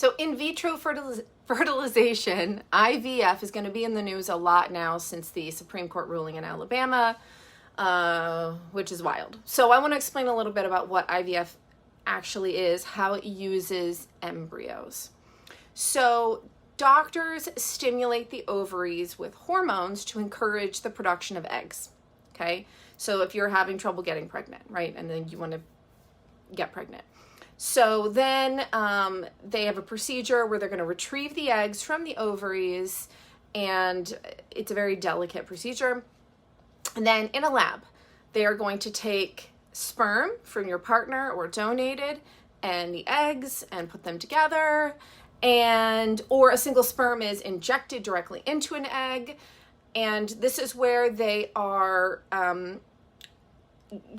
So in vitro fertilization, IVF, is going to be in the news a lot now since the Supreme Court ruling in Alabama, which is wild. So I want to explain a little bit about what IVF actually is, how it uses embryos. So doctors stimulate the ovaries with hormones to encourage the production of eggs. Okay, so if you're having trouble getting pregnant, right, and then you want to get pregnant. So then they have a procedure where they're going to retrieve the eggs from the ovaries, and it's a very delicate procedure. And then in a lab, they are going to take sperm from your partner or donated and the eggs and put them together, or a single sperm is injected directly into an egg. And this is where they are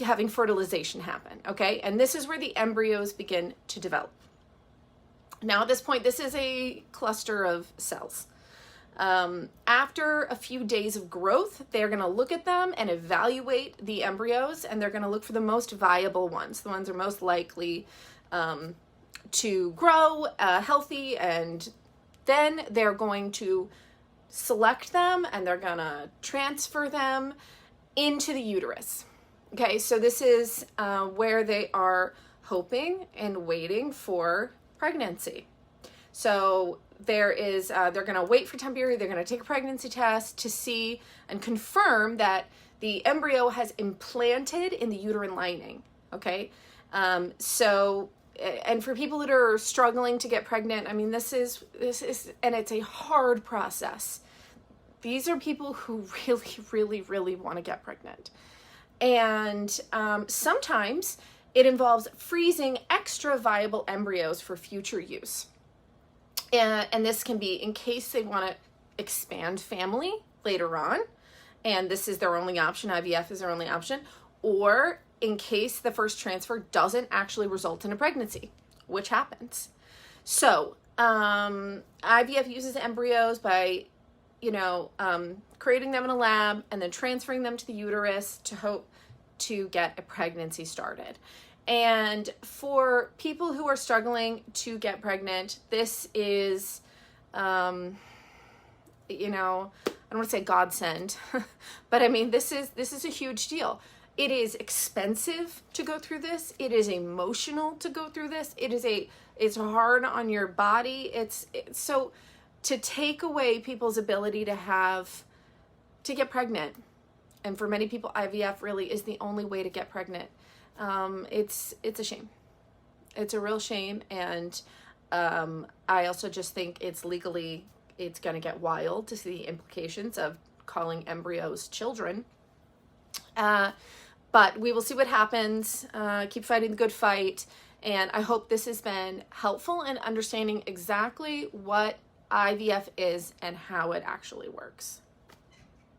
having fertilization happen, okay? And this is where the embryos begin to develop. Now at this point, this is a cluster of cells. After a few days of growth, they're going to look at them and evaluate the embryos, and they're going to look for the most viable ones, the ones that are most likely to grow healthy, and then they're going to select them and they're going to transfer them into the uterus. Okay, so this is where they are hoping and waiting for pregnancy. So they're going to wait for temporary, they're going to take a pregnancy test to see and confirm that the embryo has implanted in the uterine lining. Okay, so, and for people that are struggling to get pregnant, I mean, this is, and it's a hard process. These are people who really want to get pregnant. And sometimes it involves freezing extra viable embryos for future use. And this can be in case they want to expand family later on, and this is their only option, IVF is their only option, or in case the first transfer doesn't actually result in a pregnancy, which happens. So IVF uses embryos by creating them in a lab and then transferring them to the uterus to hope to get a pregnancy started. And for people who are struggling to get pregnant, this is, I don't want to say godsend, but I mean, this is a huge deal. It is expensive to go through this. It is emotional to go through this. It's hard on your body. So to take away people's ability to get pregnant. And for many people, IVF really is the only way to get pregnant. It's a shame. It's a real shame. And I also just think it's going to get wild to see the implications of calling embryos children. But we will see what happens. Keep fighting the good fight. And I hope this has been helpful in understanding exactly what IVF is and how it actually works.